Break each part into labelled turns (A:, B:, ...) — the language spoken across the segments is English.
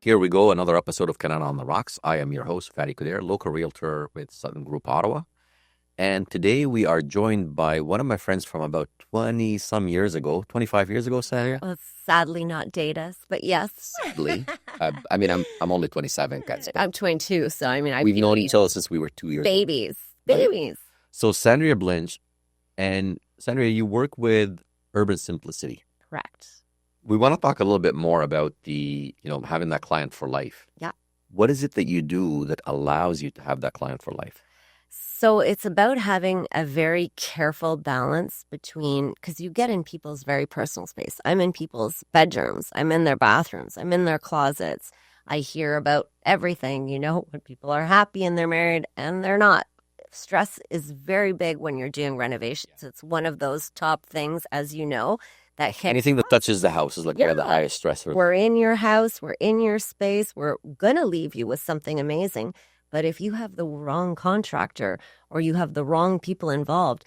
A: Here we go, another episode of Canada on the Rocks. I am your host, Fatty Kuder, local realtor with Sutton Group Ottawa. And today we are joined by one of my friends from about 20-some years ago, 25 years ago, Sandria.
B: Well, sadly not date us, but yes.
A: Sadly. I'm only 27, guys.
B: I'm 22, so
A: we've known each other since we were 2 years old.
B: Babies.
A: So Sandria Blinch, and Sandria, you work with Urban Simplicity.
B: Correct.
A: We want to talk a little bit more about having that client for life.
B: Yeah.
A: What is it that you do that allows you to have that client for life?
B: So it's about having a very careful balance between, because you get in people's very personal space. I'm in people's bedrooms. I'm in their bathrooms. I'm in their closets. I hear about everything, when people are happy and they're married and they're not. Stress is very big when you're doing renovations. It's one of those top things, as you know, that hits.
A: Anything that touches the house is like the highest stress.
B: We're in your house. We're in your space. We're going to leave you with something amazing. But if you have the wrong contractor or you have the wrong people involved,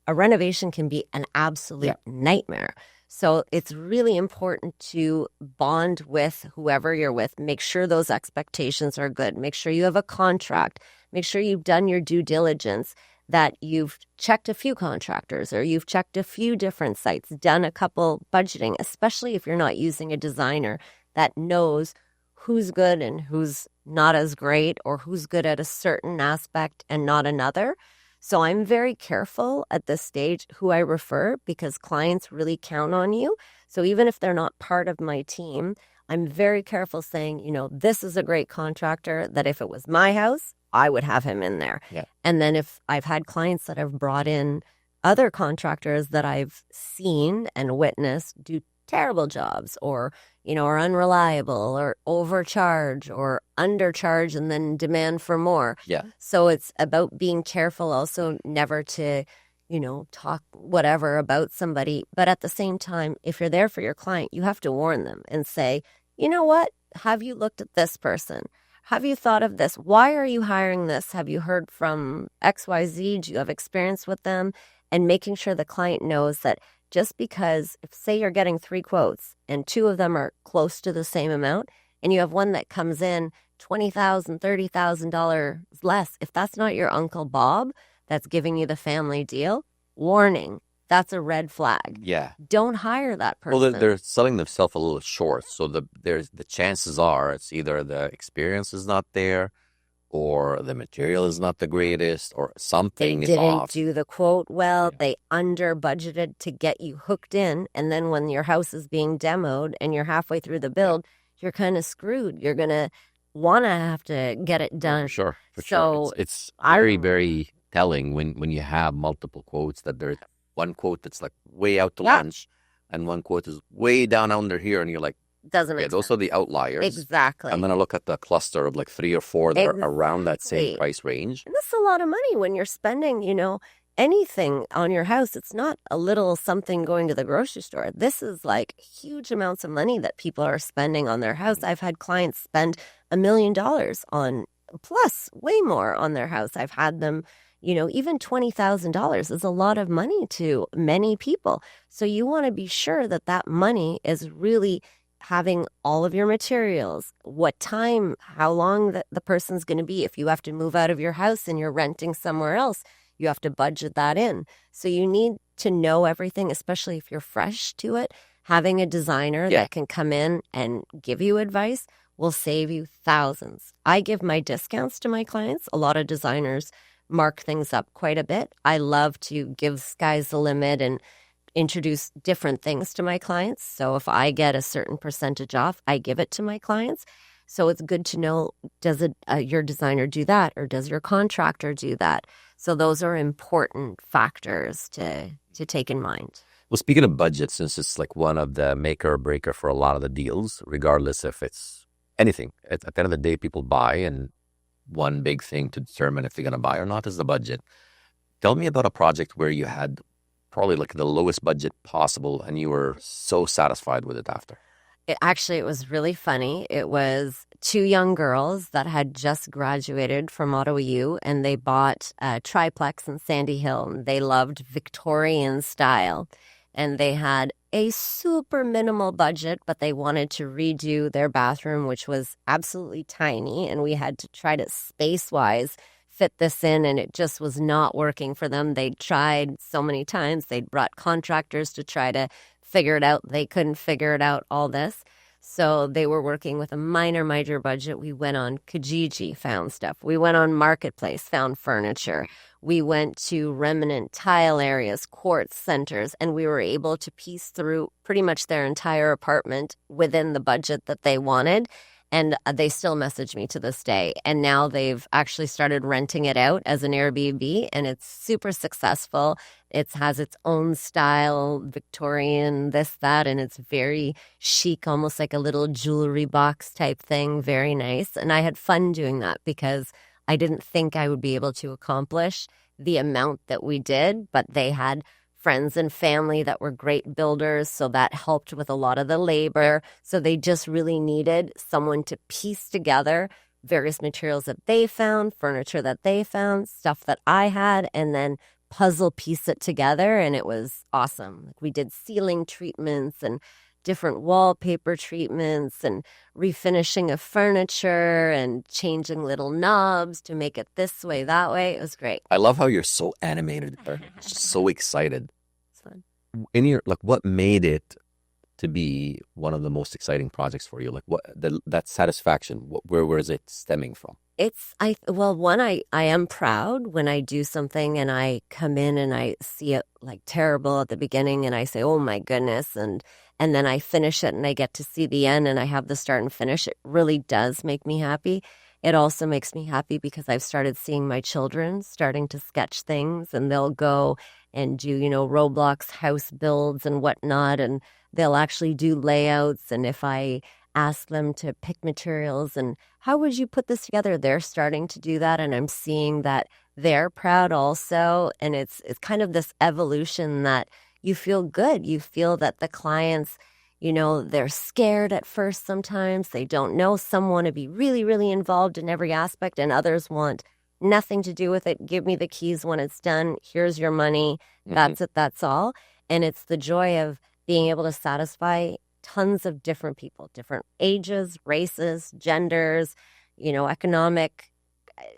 B: a renovation can be an absolute nightmare. So it's really important to bond with whoever you're with. Make sure those expectations are good. Make sure you have a contract. Make sure you've done your due diligence, that you've checked a few contractors or you've checked a few different sites, done a couple budgeting, especially if you're not using a designer that knows who's good and who's not as great, or who's good at a certain aspect and not another. So I'm very careful at this stage who I refer, because clients really count on you. So even if they're not part of my team, I'm very careful saying, this is a great contractor that if it was my house, I would have him in there.
A: Yeah.
B: And then if I've had clients that have brought in other contractors that I've seen and witnessed do terrible jobs, or, are unreliable or overcharge or undercharge and then demand for more.
A: Yeah.
B: So it's about being careful also never to, talk whatever about somebody. But at the same time, if you're there for your client, you have to warn them and say, you know what? Have you looked at this person? Have you thought of this? Why are you hiring this? Have you heard from XYZ? Do you have experience with them? And making sure the client knows that just because, if say you're getting 3 quotes and 2 of them are close to the same amount, and you have one that comes in $20,000, $30,000 less, if that's not your Uncle Bob that's giving you the family deal, warning, that's a red flag.
A: Yeah.
B: Don't hire that person.
A: Well, they're selling themselves a little short. So the chances are it's either the experience is not there, or the material is not the greatest, or something is off.
B: They didn't do the quote well. Yeah. They under budgeted to get you hooked in. And then when your house is being demoed and you're halfway through the build, you're kind of screwed. You're going to want to have to get it done.
A: For sure. It's very, very telling when you have multiple quotes, that there's one quote that's like way out to lunch and one quote is way down under here. And you're like,
B: doesn't make sense.
A: Those are the outliers.
B: Exactly.
A: I'm going to look at the cluster of like 3 or 4 that are around that same price range.
B: And that's a lot of money when you're spending, anything on your house. It's not a little something going to the grocery store. This is like huge amounts of money that people are spending on their house. I've had clients spend $1 million on, plus way more on their house. I've had them, even $20,000 is a lot of money to many people. So you want to be sure that that money is really having all of your materials, what time, how long the person's going to be. If you have to move out of your house and you're renting somewhere else, you have to budget that in. So you need to know everything, especially if you're fresh to it. Having a designer that can come in and give you advice will save you thousands. I give my discounts to my clients. A lot of designers mark things up quite a bit. I love to give sky's the limit and introduce different things to my clients. So if I get a certain percentage off, I give it to my clients. So it's good to know, does your designer do that, or does your contractor do that? So those are important factors to take in mind.
A: Well, speaking of budget, since it's like one of the maker or breaker for a lot of the deals, regardless if it's anything, at the end of the day, people buy, and one big thing to determine if they're going to buy or not is the budget. Tell me about a project where you had probably like the lowest budget possible and you were so satisfied with it after.
B: It was really funny. It was 2 young girls that had just graduated from Ottawa U, and they bought a triplex in Sandy Hill. And they loved Victorian style. and they had a super minimal budget, but they wanted to redo their bathroom, which was absolutely tiny. And we had to try to space-wise fit this in, and it just was not working for them. They tried so many times. They'd brought contractors to try to figure it out. They couldn't figure it out, all this. So they were working with a minor budget. We went on Kijiji, found stuff. We went on Marketplace, found furniture. We went to remnant tile areas, quartz centers, and we were able to piece through pretty much their entire apartment within the budget that they wanted. And they still message me to this day. And now they've actually started renting it out as an Airbnb, and it's super successful. It has its own style, Victorian, this, that, and it's very chic, almost like a little jewelry box type thing. Very nice. And I had fun doing that because I didn't think I would be able to accomplish the amount that we did, but they had friends and family that were great builders, so that helped with a lot of the labor. So they just really needed someone to piece together various materials that they found, furniture that they found, stuff that I had, and then puzzle piece it together, and it was awesome. We did ceiling treatments and different wallpaper treatments and refinishing of furniture and changing little knobs to make it this way, that way. It was great.
A: I love how you're so animated there, so excited.
B: It's fun.
A: In your, like, what made it to be one of the most exciting projects for you? Like, what that satisfaction, where is it stemming from?
B: I am proud when I do something and I come in and I see it like terrible at the beginning and I say, oh my goodness, and then I finish it and I get to see the end and I have the start and finish. It really does make me happy. It also makes me happy because I've started seeing my children starting to sketch things, and they'll go and do, Roblox house builds and whatnot, and they'll actually do layouts. And if I ask them to pick materials and how would you put this together, they're starting to do that, and I'm seeing that they're proud also. And it's kind of this evolution that you feel good. You feel that the clients, they're scared at first sometimes. They don't know. Some want to be really, really involved in every aspect, and others want nothing to do with it. Give me the keys when it's done. Here's your money. That's it. That's all. And it's the joy of being able to satisfy tons of different people, different ages, races, genders, economic,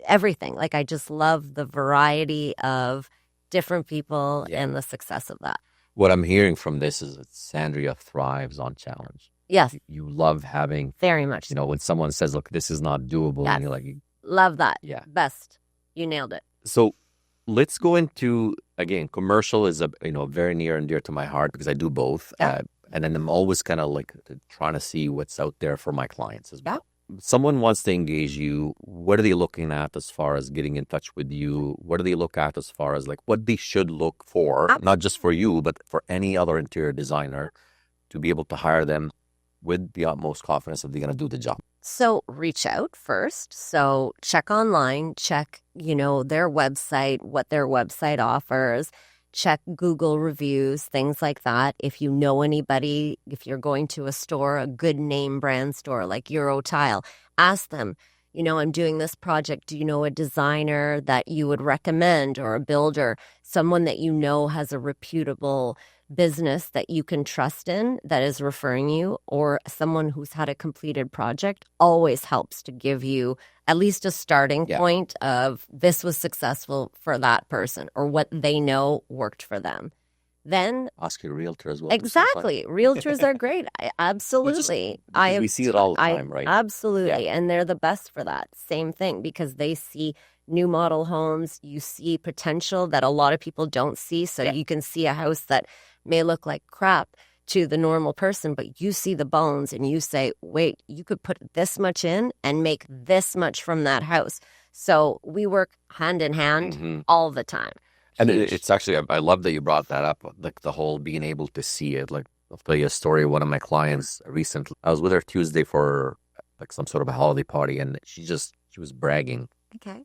B: everything. Like, I just love the variety of different people and the success of that.
A: What I'm hearing from this is that Sandria thrives on challenge.
B: Yes.
A: You love having,
B: very much.
A: When someone says, look, this is not doable, and you're like,
B: love that.
A: Yeah.
B: Best. You nailed it.
A: So let's go into, again, commercial is very near and dear to my heart because I do both.
B: Yeah.
A: And then I'm always kind of like trying to see what's out there for my clients as well.
B: Yeah.
A: Someone wants to engage you. What are they looking at as far as getting in touch with you? What do they look at as far as like what they should look for, not just for you, but for any other interior designer to be able to hire them with the utmost confidence that they're going to do the job?
B: So reach out first. So check online, check, their website, what their website offers. Check Google reviews, things like that. If you know anybody, if you're going to a store, a good name brand store like Eurotile, ask them, I'm doing this project. Do you know a designer that you would recommend, or a builder, someone that has a reputable business that you can trust in that is referring you, or someone who's had a completed project? Always helps to give you at least a starting point of this was successful for that person, or what they know worked for them. Then
A: ask your realtor as well.
B: Exactly. Realtors are great. Absolutely.
A: We see it all the time, right?
B: Absolutely.
A: Yeah.
B: And they're the best for that. Same thing, because they see new model homes. You see potential that a lot of people don't see. So you can see a house that may look like crap to the normal person, but you see the bones and you say, wait, you could put this much in and make this much from that house. So we work hand in hand all the time.
A: And it's actually, I love that you brought that up, like the whole being able to see it. Like, I'll tell you a story of one of my clients recently. I was with her Tuesday for like some sort of a holiday party, and she was bragging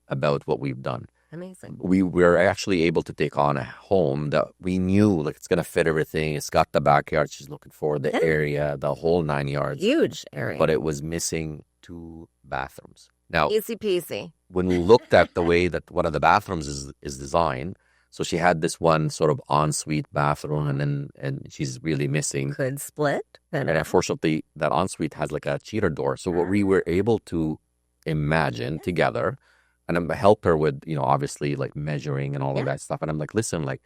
A: about what we've done.
B: Amazing.
A: We were actually able to take on a home that we knew, like, it's going to fit everything. It's got the backyard she's looking for, the area, the whole 9 yards.
B: Huge area.
A: But it was missing 2 bathrooms. Now,
B: easy peasy.
A: when we looked at the way that one of the bathrooms is designed, So she had this one sort of ensuite bathroom, and she's really missing.
B: Could split.
A: And unfortunately, that ensuite has like a cheater door. So what we were able to imagine together, and I'm help her with, obviously like measuring and all of that stuff. And I'm like, listen, like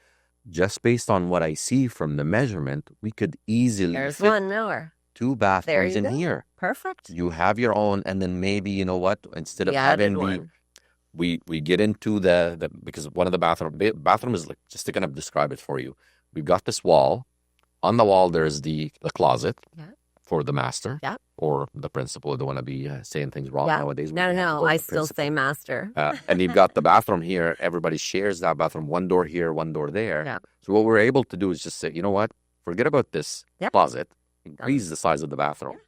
A: just based on what I see from the measurement, we could easily
B: There's
A: fit
B: one more.
A: 2 bathrooms in here.
B: Perfect.
A: You have your own, and then maybe, you know what, instead of
B: We
A: having
B: added one.
A: we get into the because one of the bathroom is like, just to kind of describe it for you. We've got this wall. On the wall, there's the closet for the master or the principal. I don't want to be saying things wrong nowadays.
B: No, I still say master.
A: And you've got the bathroom here. Everybody shares that bathroom. One door here, one door there.
B: Yeah.
A: So what we're able to do is just say, you know what? Forget about this closet. Increase the size of the bathroom.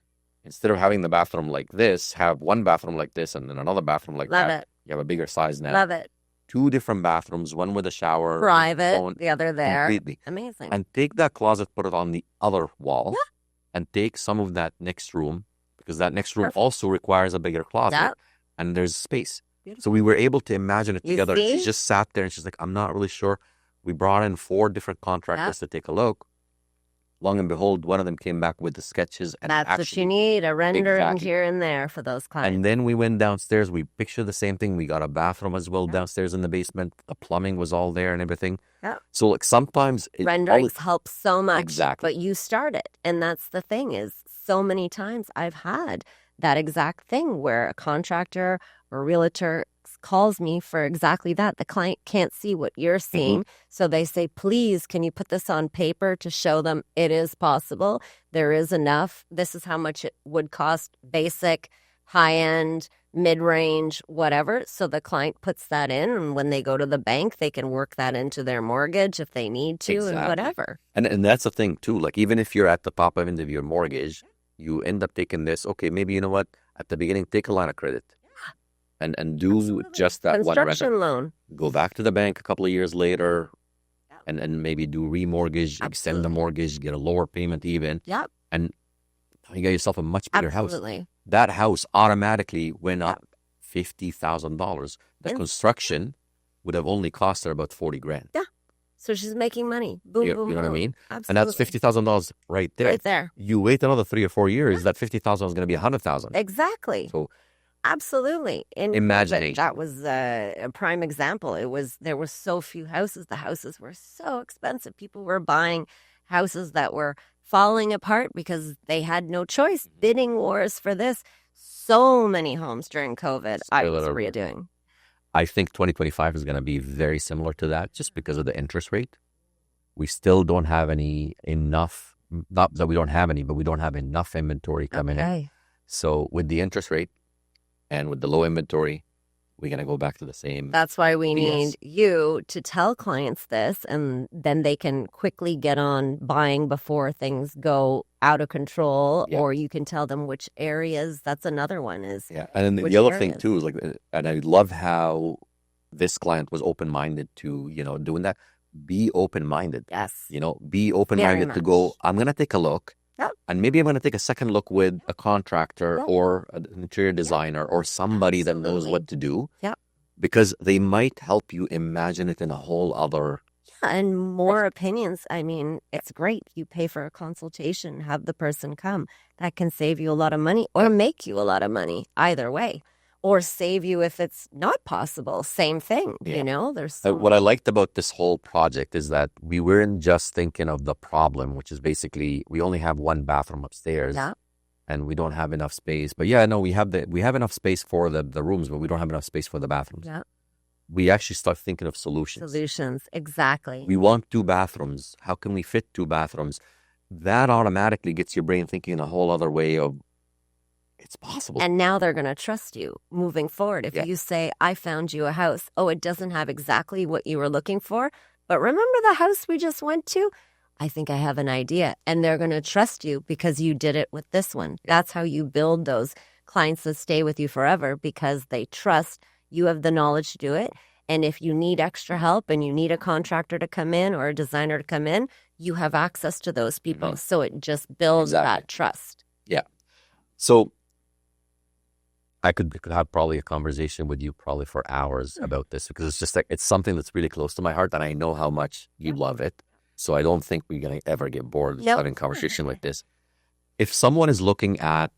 A: Instead of having the bathroom like this, have one bathroom like this and then another bathroom like that.
B: Love it.
A: You have a bigger size now.
B: Love it.
A: 2 different bathrooms, one with a shower.
B: Private, the other there.
A: Completely.
B: Amazing.
A: And take that closet, put it on the other wall, and take some of that next room, because that next room also requires a bigger closet, and there's space. Beautiful. So we were able to imagine it together. She just sat there and she's like, I'm not really sure. We brought in 4 different contractors to take a look. Long and behold, one of them came back with the sketches. And
B: that's what you need, a rendering here and there for those clients.
A: And then we went downstairs. We pictured the same thing. We got a bathroom as well downstairs in the basement. The plumbing was all there and everything. Yeah. So like sometimes
B: renderings help so much.
A: Exactly.
B: But you start it. And that's the thing is so many times I've had that exact thing where a contractor or realtor calls me for exactly that. The client can't see what you're seeing. So they say, please, can you put this on paper to show them it is possible? There is enough. This is how much it would cost, basic, high-end, mid-range, whatever. So the client puts that in, and when they go to the bank, they can work that into their mortgage if they need to and whatever.
A: And that's the thing too. Like even if you're at the top end of your mortgage, you end up taking this, okay, maybe you know what? At the beginning, take a line of credit. And do just that
B: construction loan.
A: Go back to the bank a couple of years later and maybe do remortgage, extend the mortgage, get a lower payment even.
B: Yep.
A: And you got yourself a much bigger house.
B: Absolutely.
A: That house automatically went up $50,000. The construction would have only cost her about $40,000.
B: Yeah. So she's making money. Boom, boom,
A: you know what I mean?
B: Absolutely.
A: And that's $50,000 right there.
B: Right there.
A: You wait another 3 or 4 years, that $50,000 is going to be $100,000.
B: Exactly.
A: So
B: absolutely. And
A: imagination.
B: That was a prime example. There were so few houses. The houses were so expensive. People were buying houses that were falling apart because they had no choice. Bidding wars for this. So many homes during COVID. I was redoing.
A: I think 2025 is going to be very similar to that just because of the interest rate. We still don't have enough, not that we don't have any, but we don't have enough inventory coming in. So with the interest rate and with the low inventory, we're going to go back to the same.
B: That's why we need you to tell clients this, and then they can quickly get on buying before things go out of control, or you can tell them which areas. That's another one is.
A: Yeah. And then the other thing too is like, and I love how this client was open-minded to, doing that. Be open-minded.
B: Yes.
A: Be open-minded to go, I'm going to take a look.
B: Yep.
A: And maybe I'm going to take a second look with a contractor or an interior designer or somebody that knows what to do.
B: Yep.
A: Because they might help you imagine it in a whole other.
B: Yeah, and more opinions. I mean, it's great. You pay for a consultation, have the person come. That can save you a lot of money or make you a lot of money either way. Or save you if it's not possible. Same thing, There's
A: what I liked about this whole project is that we weren't just thinking of the problem, which is basically we only have one bathroom upstairs, and we don't have enough space. But we have enough space for the rooms, but we don't have enough space for the bathrooms.
B: Yeah.
A: We actually start thinking of solutions.
B: Solutions, exactly.
A: We want 2 bathrooms. How can we fit 2 bathrooms? That automatically gets your brain thinking in a whole other way of. It's possible.
B: And now they're going to trust you moving forward. If you say, I found you a house, it doesn't have exactly what you were looking for, but remember the house we just went to? I think I have an idea. And they're going to trust you because you did it with this one. That's how you build those clients that stay with you forever, because they trust you have the knowledge to do it. And if you need extra help and you need a contractor to come in or a designer to come in, you have access to those people. Mm-hmm. So it just builds that trust.
A: Yeah. So I could have probably a conversation with you probably for hours about this, because it's just like, it's something that's really close to my heart, and I know how much you love it. So I don't think we're going to ever get bored of having a conversation like this. If someone is looking at,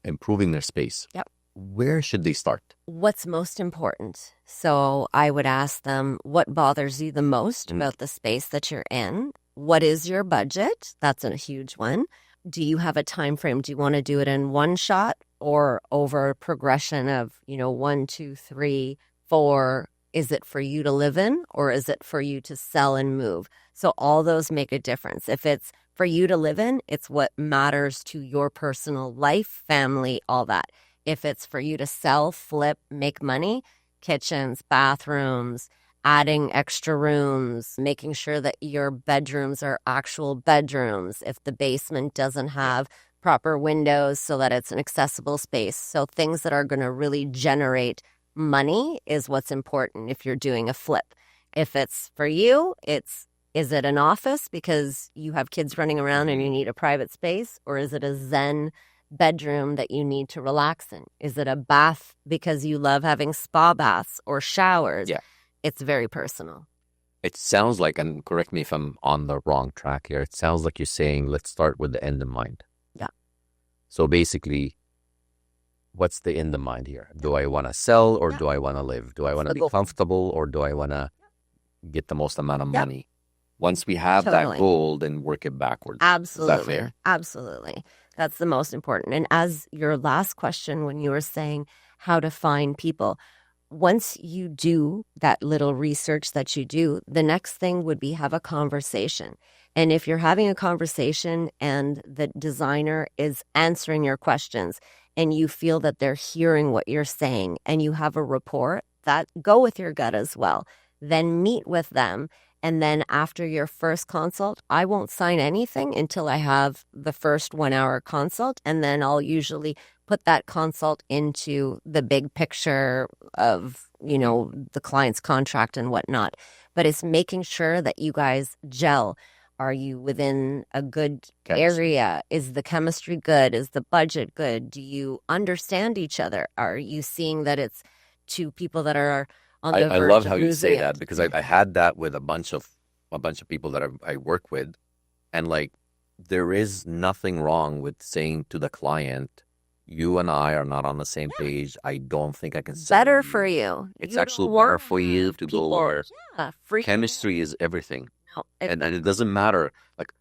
A: improving their space, where should they start?
B: What's most important? So I would ask them, what bothers you the most about the space that you're in? What is your budget? That's a huge one. Do you have a time frame? Do you want to do it in one shot or over a progression of, 1, 2, 3, 4? Is it for you to live in, or is it for you to sell and move? So all those make a difference. If it's for you to live in, it's what matters to your personal life, family, all that. If it's for you to sell, flip, make money, kitchens, bathrooms, adding extra rooms, making sure that your bedrooms are actual bedrooms. If the basement doesn't have proper windows so that it's an accessible space. So things that are going to really generate money is what's important if you're doing a flip. If it's for you, is it an office because you have kids running around and you need a private space? Or is it a zen bedroom that you need to relax in? Is it a bath because you love having spa baths or showers?
A: Yeah.
B: It's very personal.
A: It sounds like, and correct me if I'm on the wrong track here, it sounds like you're saying, let's start with the end in mind.
B: Yeah.
A: So basically, what's the end in mind here? Do I want to sell, or do I want to live? Do I want to be comfortable, or do I want to get the most amount of money? Once we have that goal, then work it backwards.
B: Absolutely.
A: Is that fair?
B: Absolutely. That's the most important. And as your last question, when you were saying how to find people, once you do that little research that you do, the next thing would be have a conversation. And if you're having a conversation and the designer is answering your questions and you feel that they're hearing what you're saying and you have a rapport, that go with your gut as well. Then meet with them. And then after your first consult, I won't sign anything until I have the first 1 hour consult. And then I'll usually put that consult into the big picture of, the client's contract and whatnot. But it's making sure that you guys gel. Are you within a good area? Is the chemistry good? Is the budget good? Do you understand each other? Are you seeing that it's two people that are on the verge
A: I love
B: of
A: how you say
B: losing
A: that,
B: it?
A: because I had that with a bunch of people that I work with, and like, there is nothing wrong with saying to the client, you and I are not on the same page. I don't think I can sell
B: Better
A: you.
B: for you.
A: It's
B: You
A: actually
B: don't
A: better
B: want
A: for you to
B: people-
A: go where
B: free
A: chemistry is everything.
B: No,
A: And it doesn't matter. Like,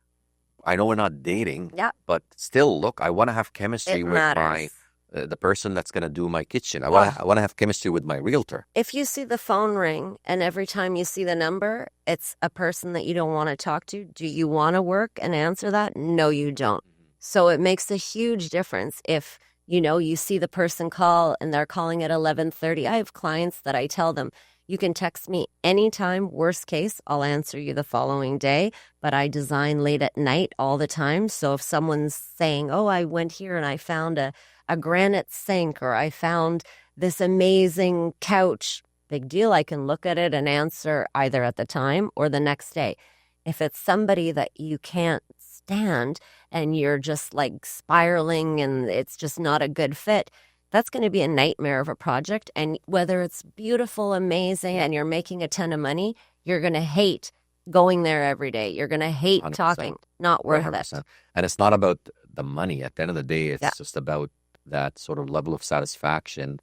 A: I know we're not dating, but still, look, I want to have chemistry
B: it
A: with
B: matters.
A: the person that's going to do my kitchen. I want to have chemistry with my realtor.
B: If you see the phone ring and every time you see the number, it's a person that you don't want to talk to, do you want to work and answer that? No, you don't. So it makes a huge difference if, you see the person call and they're calling at 11:30. I have clients that I tell them, you can text me anytime. Worst case, I'll answer you the following day, but I design late at night all the time. So if someone's saying, oh, I went here and I found a granite sink, or I found this amazing couch, big deal. I can look at it and answer either at the time or the next day. If it's somebody that you can't stand and you're just like spiraling and it's just not a good fit, that's going to be a nightmare of a project. And whether it's beautiful, amazing, and you're making a ton of money, you're going to hate going there every day. You're going to hate
A: 100%.
B: Talking. Not worth
A: 100%.
B: it.
A: And it's not about the money. At the end of the day, it's just about that sort of level of satisfaction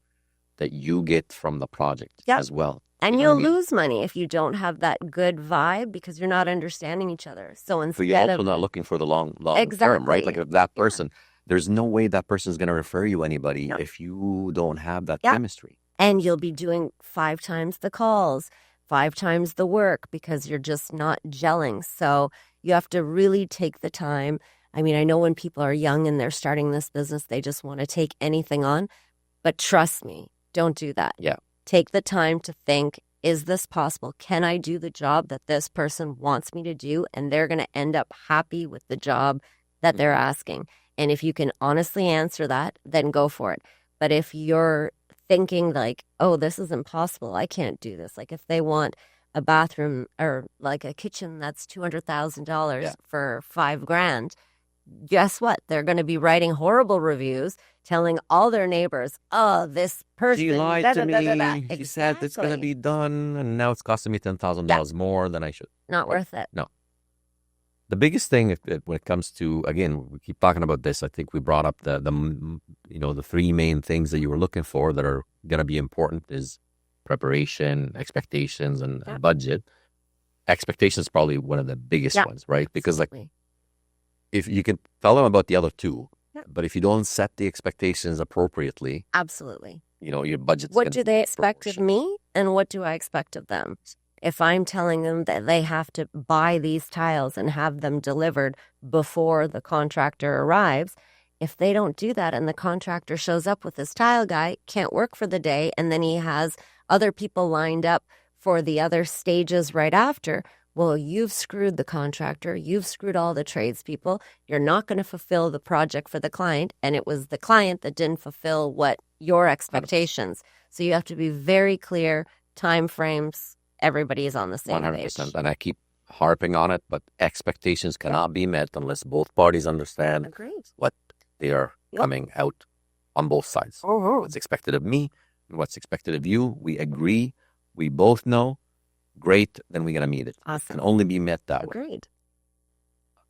A: that you get from the project as well.
B: And you'll lose money if you don't have that good vibe because you're not understanding each other. So instead
A: you're also not looking for the long term, right? Like, if that person, there's no way that person is going to refer you anybody if you don't have that chemistry.
B: And you'll be doing 5 times the calls, 5 times the work because you're just not gelling. So you have to really take the time. I mean, I know when people are young and they're starting this business, they just want to take anything on. But trust me, don't do that.
A: Yeah.
B: Take the time to think, is this possible? Can I do the job that this person wants me to do? And they're going to end up happy with the job that they're asking. And if you can honestly answer that, then go for it. But if you're thinking like, oh, this is impossible, I can't do this. Like, if they want a bathroom or like a kitchen that's $200,000 for $5,000, guess what? They're going to be writing horrible reviews, telling all their neighbors, "Oh, this person
A: She lied
B: da,
A: to
B: da,
A: me.
B: da, da, da."
A: She said it's going to
B: Exactly.
A: be done, and now it's costing me $10,000 more than I should.
B: Not worth it.
A: No. The biggest thing when it comes to, again, we keep talking about this. I think we brought up the three main things that you were looking for that are going to be important is preparation, expectations, and budget. Expectations is probably one of the biggest ones, right? Because
B: Absolutely.
A: if you can tell them about the other two, but if you don't set the expectations appropriately,
B: absolutely,
A: your budget's
B: what do they expect of me and what do I expect of them? If I'm telling them that they have to buy these tiles and have them delivered before the contractor arrives, if they don't do that and the contractor shows up with his tile guy, can't work for the day, and then he has other people lined up for the other stages right after, well, you've screwed the contractor. You've screwed all the tradespeople. You're not going to fulfill the project for the client, and it was the client that didn't fulfill what your expectations. So you have to be very clear, time frames. Everybody is on the same
A: 100%.
B: page.
A: And I keep harping on it, but expectations cannot be met unless both parties understand what they are coming out on both sides. What's expected of me and what's expected of you. We agree. We both know. Great. Then we're going to meet it.
B: Awesome.
A: It can only be met that way.
B: Agreed.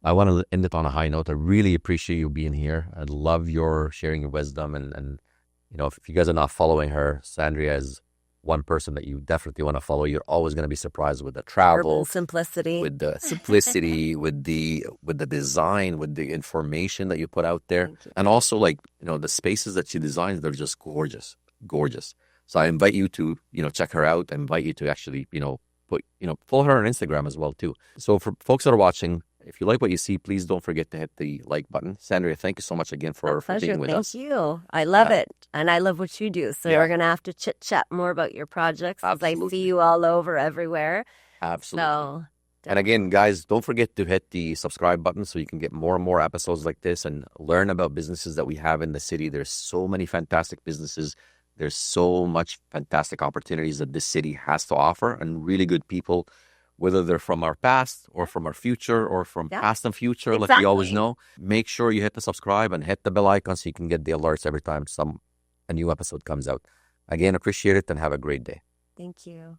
A: I want to end it on a high note. I really appreciate you being here. I love your sharing your wisdom. And if you guys are not following her, Sandria is one person that you definitely want to follow. You're always going to be surprised with the travel,
B: simplicity,
A: with the simplicity, with the design, with the information that you put out there, and also the spaces that she designs. They're just gorgeous. So I invite you to check her out. I invite you to actually follow her on Instagram as well too. So for folks that are watching, if you like what you see, please don't forget to hit the like button. Sandria, thank you so much again for being with us.
B: Thank you. I love it. And I love what you do. So we're going to have to chit-chat more about your projects as I see you all over everywhere.
A: Absolutely.
B: So,
A: and again, guys, don't forget to hit the subscribe button so you can get more and more episodes like this and learn about businesses that we have in the city. There's so many fantastic businesses. There's so much fantastic opportunities that this city has to offer, and really good people, whether they're from our past or from our future or from past and future, like we always know. Make sure you hit the subscribe and hit the bell icon so you can get the alerts every time a new episode comes out. Again, appreciate it and have a great day.
B: Thank you.